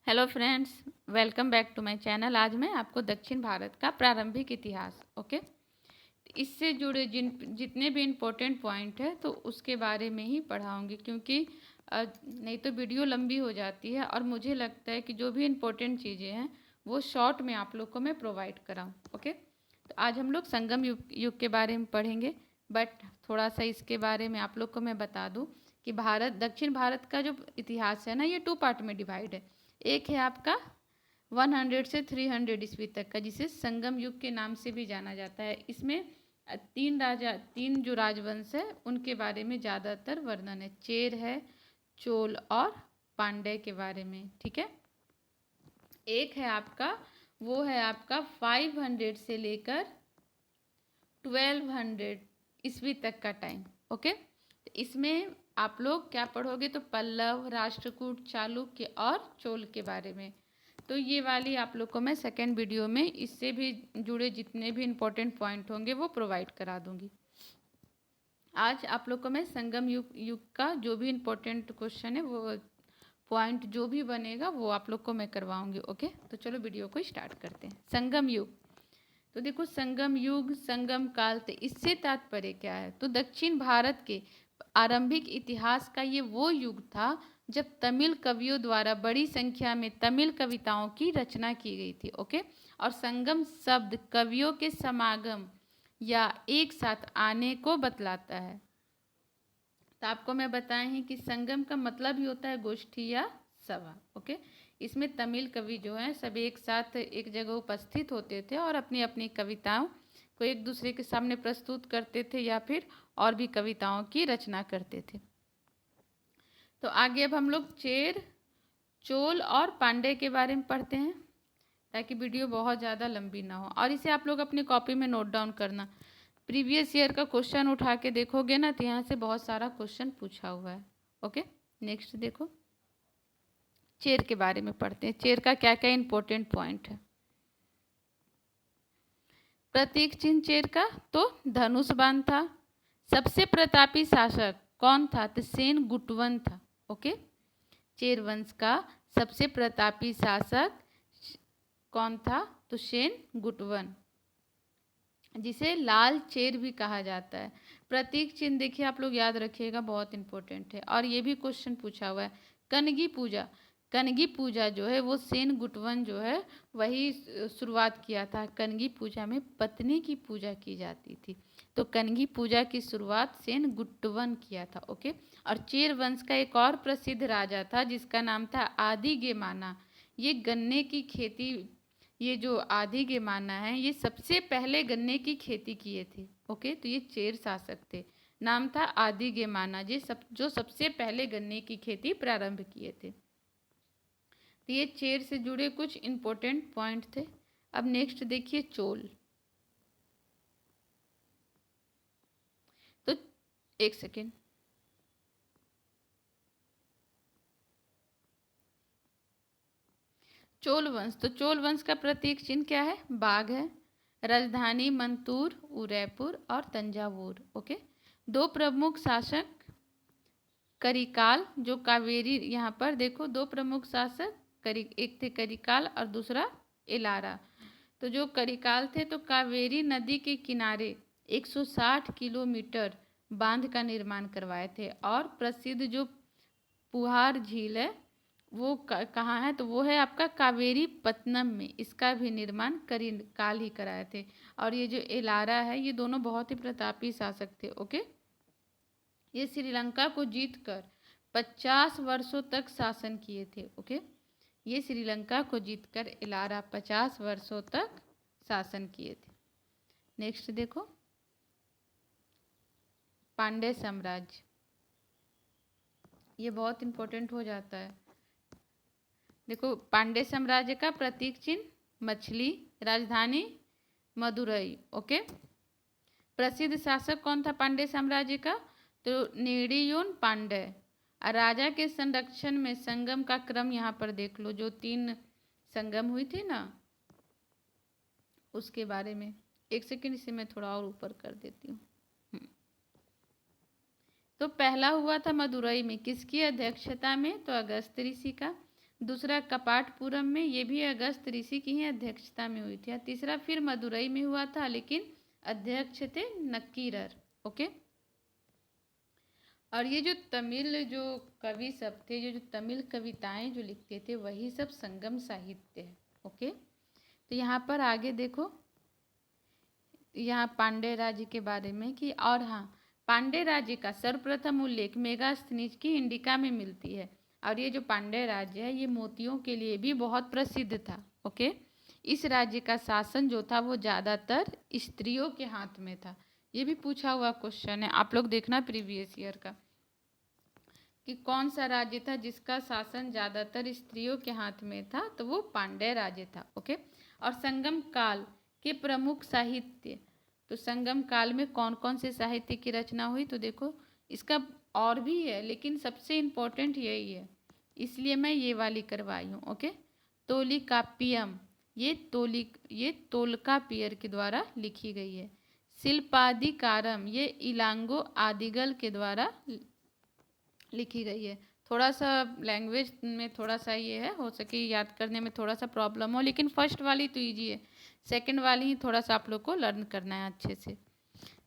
Hello friends, welcome back to my channel. आज मैं आपको दक्षिण भारत का प्रारंभिक इतिहास इससे जुड़े जितने भी इम्पोर्टेंट पॉइंट है तो उसके बारे में ही पढ़ाऊंगी, क्योंकि नहीं तो वीडियो लंबी हो जाती है और मुझे लगता है कि जो भी इम्पोर्टेंट चीज़ें हैं वो शॉर्ट में आप लोग को मैं प्रोवाइड कराऊँ। तो आज हम लोग संगम युग के बारे में पढ़ेंगे, बट थोड़ा सा इसके बारे में आप लोग को मैं बता दूँ कि दक्षिण भारत का जो इतिहास है ना, ये 2 पार्ट में डिवाइड है। एक है आपका 100 से 300 ईस्वी तक का, जिसे संगम युग के नाम से भी जाना जाता है। इसमें तीन जो राजवंश है उनके बारे में ज़्यादातर वर्णन है। चेर है, चोल और पांड्य के बारे में। ठीक है। एक है आपका, वो है आपका 500 से लेकर 1200 ईस्वी तक का टाइम। इसमें आप लोग क्या पढ़ोगे, तो पल्लव, राष्ट्रकूट, चालुक्य और चोल के बारे में। तो ये वाली आप लोग को मैं सेकेंड वीडियो में इससे भी जुड़े जितने भी इम्पोर्टेंट पॉइंट होंगे वो प्रोवाइड करा दूंगी। आज आप लोग को मैं संगम युग का जो भी इम्पोर्टेंट क्वेश्चन है, वो पॉइंट जो भी बनेगा वो आप लोग को मैं करवाऊंगी। तो चलो वीडियो को स्टार्ट करते हैं। संगम युग, तो देखो संगम युग, संगम काल, तो इससे तात्पर्य क्या है, तो दक्षिण भारत के आरंभिक इतिहास का ये वो युग था जब तमिल कवियों द्वारा बड़ी संख्या में तमिल कविताओं की रचना की गई थी। और संगम शब्द कवियों के समागम या एक साथ आने को बतलाता है। तो आपको मैं बताएं ही कि संगम का मतलब ही होता है गोष्ठी या सभा। इसमें तमिल कवि जो हैं सब एक साथ एक जगह उपस्थित होते थे और अपनी अपनी कविताओं को एक दूसरे के सामने प्रस्तुत करते थे या फिर और भी कविताओं की रचना करते थे। तो आगे अब हम लोग चेर, चोल और पांडे के बारे में पढ़ते हैं, ताकि वीडियो बहुत ज़्यादा लंबी ना हो। और इसे आप लोग अपनी कॉपी में नोट डाउन करना। प्रीवियस ईयर का क्वेश्चन उठा के देखोगे ना, तो यहाँ से बहुत सारा क्वेश्चन पूछा हुआ है। नेक्स्ट देखो, चेर के बारे में पढ़ते हैं। चेर का क्या क्या इंपॉर्टेंट पॉइंट है। प्रतीक चिन्ह चेर का, तो धनुष बाण था। सबसे प्रतापी शासक कौन था, तो सेन गुटवन था। चेर वंश का सबसे प्रतापी शासक कौन था, तो सेन गुटवन, जिसे लाल चेर भी कहा जाता है। प्रतीक चिन्ह देखिए आप लोग याद रखिएगा, बहुत इंपॉर्टेंट है। और ये भी क्वेश्चन पूछा हुआ है। कनगी पूजा, कनगी पूजा जो है वो सेन गुटवन जो है वही शुरुआत किया था। कनगी पूजा में पत्नी की पूजा की जाती थी, तो कनगी पूजा की शुरुआत सेन गुटवन किया था। और चेर वंश का एक और प्रसिद्ध राजा था जिसका नाम था आदिगेमाना। ये गन्ने की खेती, ये जो आदिगेमाना है ये सबसे पहले गन्ने की खेती किए थे। तो ये चेर शासक थे, नाम था आदिगेमाना, जो सबसे पहले गन्ने की खेती प्रारंभ किए थे। तो ये चेर से जुड़े कुछ इंपॉर्टेंट पॉइंट थे। अब नेक्स्ट देखिए चोल। तो एक सेकेंड, चोल वंश, तो चोल वंश का प्रतीक चिन्ह क्या है, बाघ है। राजधानी मंतूर, उदयपुर और तंजावुर। दो प्रमुख शासक करिकाल, जो कावेरी, यहाँ पर देखो दो प्रमुख शासक एक थे करिकाल और दूसरा एलारा। तो जो करिकाल थे तो कावेरी नदी के किनारे 160 किलोमीटर बांध का निर्माण करवाए थे। और प्रसिद्ध जो पुहार झील है वो कहाँ है, तो वो है आपका कावेरी पत्तनम में। इसका भी निर्माण करिकाल ही कराए थे। और ये जो एलारा है ये दोनों बहुत ही प्रतापी शासक थे। ये श्रीलंका को जीतकर 50 वर्षों तक शासन किए थे। ये श्रीलंका को जीतकर एलारा 50 वर्षों तक शासन किए थे। नेक्स्ट देखो, पांड्य साम्राज्य, ये बहुत इंपॉर्टेंट हो जाता है। देखो पांड्य साम्राज्य का प्रतीक चिन्ह मछली, राजधानी मदुरई। प्रसिद्ध शासक कौन था पांड्य साम्राज्य का, तो नेडियोन पांड्य। राजा के संरक्षण में संगम का क्रम यहाँ पर देख लो, जो 3 संगम हुई थी ना उसके बारे में। एक सेकेंड, इसे मैं थोड़ा और ऊपर कर देती हूँ। तो पहला हुआ था मदुरई में, किसकी अध्यक्षता में, तो अगस्त ऋषि का। दूसरा कपाटपुरम में, ये भी अगस्त ऋषि की ही अध्यक्षता में हुई थी। तीसरा फिर मदुरई में हुआ था, लेकिन अध्यक्ष थे नक्कीरर। ओके। और ये जो तमिल जो कवि सब थे, जो तमिल कविताएं जो लिखते थे, वही सब संगम साहित्य है। ओके। तो यहाँ पर आगे देखो, यहाँ पांड्य राज्य के बारे में कि, और हाँ, पांड्य राज्य का सर्वप्रथम उल्लेख मेगास्थनीज की इंडिका में मिलती है। और ये जो पांड्य राज्य है, ये मोतियों के लिए भी बहुत प्रसिद्ध था। ओके। इस राज्य का शासन जो था वो ज़्यादातर स्त्रियों के हाथ में था। ये भी पूछा हुआ क्वेश्चन है, आप लोग देखना प्रीवियस ईयर का, कि कौन सा राज्य था जिसका शासन ज़्यादातर स्त्रियों के हाथ में था, तो वो पांड्य राज्य था। ओके। और संगम काल के प्रमुख साहित्य, तो संगम काल में कौन कौन से साहित्य की रचना हुई, तो देखो इसका और भी है, लेकिन सबसे इम्पोर्टेंट यही है, इसलिए मैं ये वाली करवाई हूँ। ओके। तोलिकाप्पियम, ये तोल्काप्पियर के द्वारा लिखी गई है। शिल्पाधिकारम, ये इलांगो आदिगल के द्वारा लिखी गई है। थोड़ा सा लैंग्वेज में थोड़ा सा ये है, हो सके याद करने में थोड़ा सा प्रॉब्लम हो, लेकिन फर्स्ट वाली तो ईजी है, सेकंड वाली ही थोड़ा सा आप लोग को लर्न करना है अच्छे से।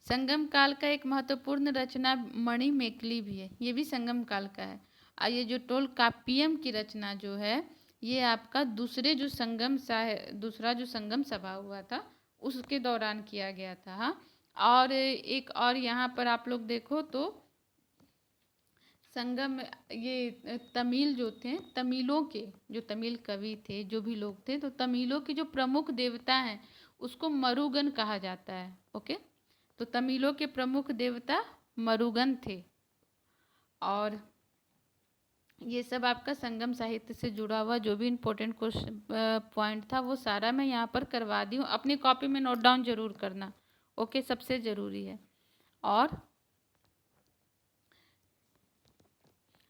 संगम काल का एक महत्वपूर्ण रचना मणिमेखली भी है, ये भी संगम काल का है। और ये जो टोलकाप्पियम की रचना जो है, ये आपका दूसरा जो संगम सभा हुआ था उसके दौरान किया गया था। हाँ। और एक और यहाँ पर आप लोग देखो तो संगम, ये तमिल जो थे, तमिलों के जो तमिल कवि थे, जो भी लोग थे, तो तमिलों के जो प्रमुख देवता हैं उसको मरुगन कहा जाता है। ओके। तो तमिलों के प्रमुख देवता मरुगन थे। और ये सब आपका संगम साहित्य से जुड़ा हुआ जो भी इम्पोर्टेंट क्वेश्चन पॉइंट था वो सारा मैं यहाँ पर करवा दी हूँ, अपनी कॉपी में नोट डाउन जरूर करना। ओके। सबसे ज़रूरी है। और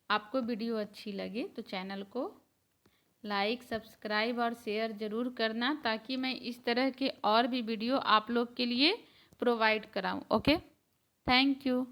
आपको वीडियो अच्छी लगे तो चैनल को लाइक, सब्सक्राइब और शेयर ज़रूर करना, ताकि मैं इस तरह के और भी वीडियो आप लोग के लिए प्रोवाइड कराऊं। ओके। Thank you.